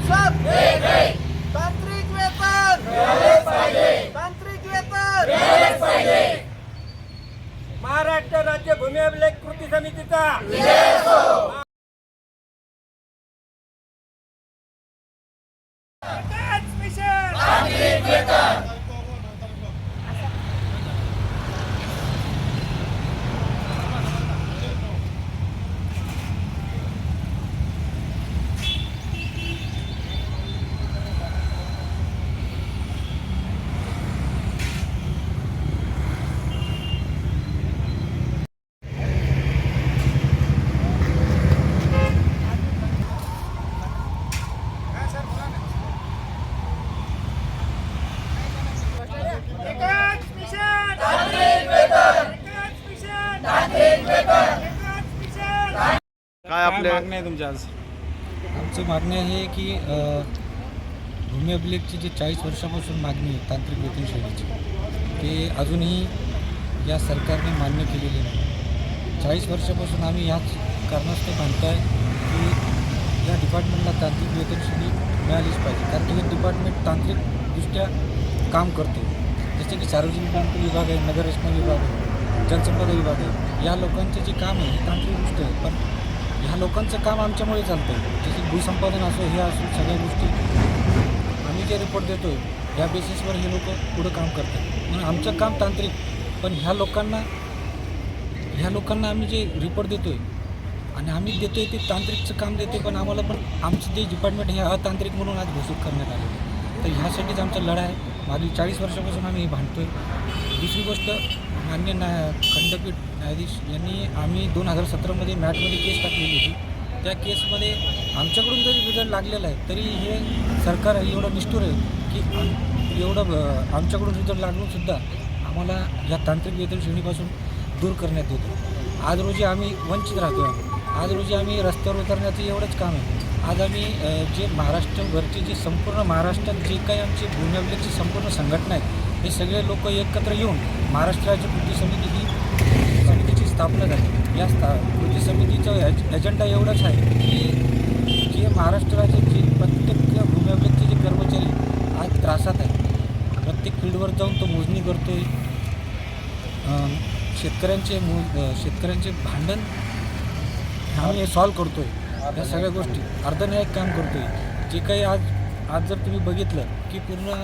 साहेब तांत्रिक वेतन तांत्रिक वेतन महाराष्ट्र राज्य भूमी अभिलेख कृती समितीचा काय आपल्या मागणी आहे तुमच्या आज? आमची मागणी आहे की भूमी अभिलेखची जी 40 वर्षापासून मागणी आहे तांत्रिक वेतन श्रेणीची, ते अजूनही या सरकारने मान्य केलेली नाही. 40 वर्षापासून आम्ही ह्याच कारणास्तव मानतो आहे की या डिपार्टमेंटला तांत्रिक वेतन श्रेणी मिळालीच पाहिजे, कारण की हे डिपार्टमेंट तांत्रिकदृष्ट्या काम करते. जसे की सार्वजनिक बांधकाम विभाग आहे, नगररचना विभाग आहे, जलसंपदा विभाग आहे. या लोकांचं जे काम आहे हे तांत्रिकदृष्ट्या आहे, पण ह्या लोकांचं काम आमच्यामुळे चालतं आहे. जसे भूसंपादन असो, हे असो, सगळ्या गोष्टी आम्ही जे रिपोर्ट देतो आहे या बेसिसवर हे लोक पुढं काम करतात. म्हणून आमचं काम तांत्रिक, पण ह्या लोकांना आम्ही जे रिपोर्ट देतो आहे आणि आम्ही देतो आहे ते तांत्रिकचं काम देतो, पण आम्हाला पण आमचं जे डिपार्टमेंट हे अतांत्रिक म्हणून आज घोषित करण्यात आलं. तर ह्यासाठीच आमचा लढा आहे. मागील 40 वर्षापासून आम्ही हे भांडतो आहे. दुसरी गोष्ट, मान्य खंडपीठ न्यायाधीश यांनी आम्ही 2017मध्ये मॅटमध्ये केस टाकलेली होती. त्या केसमध्ये आमच्याकडून जरी रिझल्ट लागलेला आहे तरी हे सरकार एवढं निष्ठुर आहे की एवढं आमच्याकडून रिझल्ट लागूनसुद्धा आम्हाला या तांत्रिक वेतन श्रेणीपासून दूर करण्यात येतो. आज रोजी आम्ही वंचित राहतो आहे. आज रोजी आम्ही रस्त्यावर उतरण्याचं एवढंच काम आहे. आज आम्ही जे महाराष्ट्रभरचे जे संपूर्ण महाराष्ट्रात जे काही आमची भूमी अभिलेखची संपूर्ण संघटना आहेत, हे सगळे लोक एकत्र येऊन महाराष्ट्र राज्य कृती समितीची स्थापना झाली. या कृती समितीचं एजेंडा एवढंच आहे की जे महाराष्ट्र राज्याचे प्रत्येक भूमी अभिलेखचे जे कर्मचारी आज त्रासात आहेत, प्रत्येक फील्डवर जाऊन तो मोजणी करतो आहे. शेतकऱ्यांचे भांडण आम्ही सॉल्व करतो आहे. या सगळ्या गोष्टी अर्धन्यायिक काम करतो आहे. जे काही आज जर तुम्ही बघितलं की पूर्ण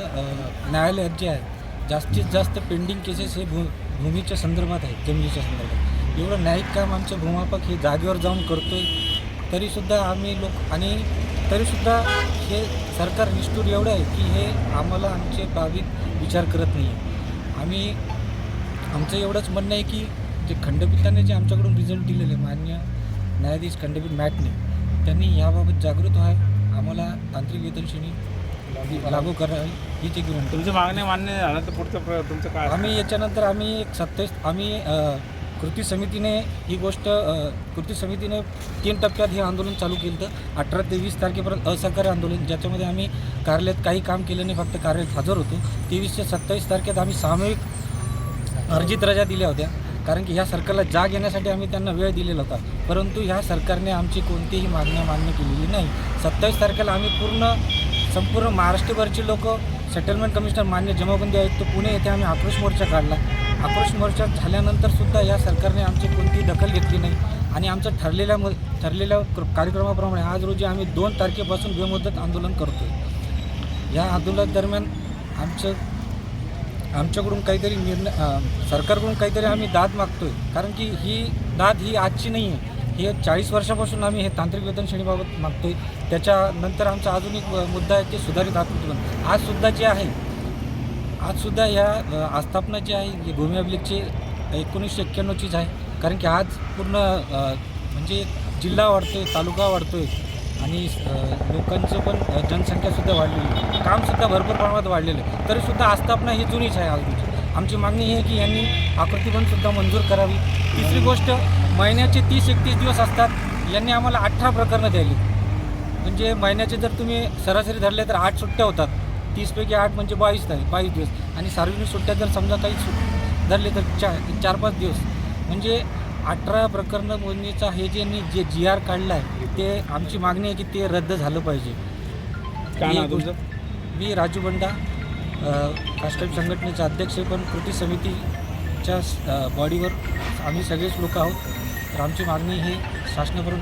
न्यायालयात जे आहे जास्तीत जास्त पेंडिंग केसेस हे भूमीच्या संदर्भात आहे, जमिनीच्या संदर्भात. एवढं न्यायिक काम आमचं भूमापक हे जागेवर जाऊन करतो आहे. तरीसुद्धा आम्ही तरीसुद्धा हे सरकार निष्ठुर एवढं आहे की हे आम्हाला आमचे बाबीत विचार करत नाही आहे. आमचं एवढंच म्हणणं आहे की जे खंडपीठाने जे आमच्याकडून रिझल्ट दिलेले मान्य न्यायाधीश खंडपीठ मॅटने, त्यांनी याबाबत जागृत आहे. आम्हाला तांत्रिक वेतन श्रेणी लागू करावी हीच एक विनंती. तुमच्या मागण्या मान्य झालं तर पुढचं तुमचं काय? आम्ही याच्यानंतर कृती समितीने 3 टप्प्यात हे आंदोलन चालू केलं होतं. 18 ते 20 तारखेपर्यंत असहकार्य आंदोलन, ज्याच्यामध्ये आम्ही कार्यालयात काही काम केलं नाही, फक्त कार्यालयात हजर होतो. 23 ते 27 तारखेत आम्ही सामूहिक अर्जित रजा दिल्या होत्या, कारण की ह्या सरकारला जाग येण्यासाठी आम्ही त्यांना वेळ दिलेला होता. परंतु ह्या सरकारने आमची कोणतीही मागण्या मान्य केलेली नाही. 27 तारखेला आम्ही संपूर्ण महाराष्ट्रभरचे लोक सेटलमेंट कमिशनर मान्य जमाबंदी आयुक्त पुणे येथे आम्ही आक्रोश मोर्चा काढला. आक्रोश मोर्चा झाल्यानंतरसुद्धा या सरकारने आमची कोणतीही दखल घेतली नाही आणि आमचं ठरलेल्या कार्यक्रमाप्रमाणे आज रोजी आम्ही 2 तारखेपासून बेमुदत आंदोलन करतो आहे. या आंदोलनादरम्यान आमच्याकडून काहीतरी सरकारकडून काहीतरी आम्ही दाद मागतो आहे, कारण की ही दाद ही आजची नाही आहे. हे 40 वर्षापासून आम्ही हे तांत्रिक वेतन श्रेणीबाबत मागतो आहे. त्याच्यानंतर आमचा अजून एक मुद्दा आहे ते सुधारित आत्मोत्पन्न. आजसुद्धा या आस्थापना जी आहे भूमी अभिलेखची 1991चीच आहे, कारण की आज पूर्ण म्हणजे जिल्हा वाढतो आहे, तालुका वाढतो आहे आणि लोकांचं पण जनसंख्यासुद्धा वाढलेली आहे, कामसुद्धा भरपूर प्रमाणात वाढलेलं आहे. तरीसुद्धा आस्थापना ही जुनीच आहे. आमची मागणी ही आहे की यांनी आकृतीबंधसुद्धा मंजूर करावी. तिसरी गोष्ट, महिन्याचे 30-31 दिवस असतात, यांनी आम्हाला 18 प्रकरणं द्यायली. म्हणजे महिन्याचे जर तुम्ही सरासरी धरले तर 8 सुट्ट्या होतात. 30पैकी 8 म्हणजे 22 दिवस. आणि सार्वजनिक सुट्ट्या जर समजा काही धरले तर 4-5 दिवस. म्हणजे 18 प्रकरणं मोजणीचा हे जे GR काढला आहे ते आमची मागणी आहे की ते रद्द झालं पाहिजे. काय ही नाव गोष्ट- तुमचं? मी राजू बंडा कास्टाईप संघटनेचे अध्यक्ष आहे, पण कृती समितीच्या बॉडीवर आम्ही सगळेच लोक आहोत. तर आमची मागणी ही शासनापर्यंत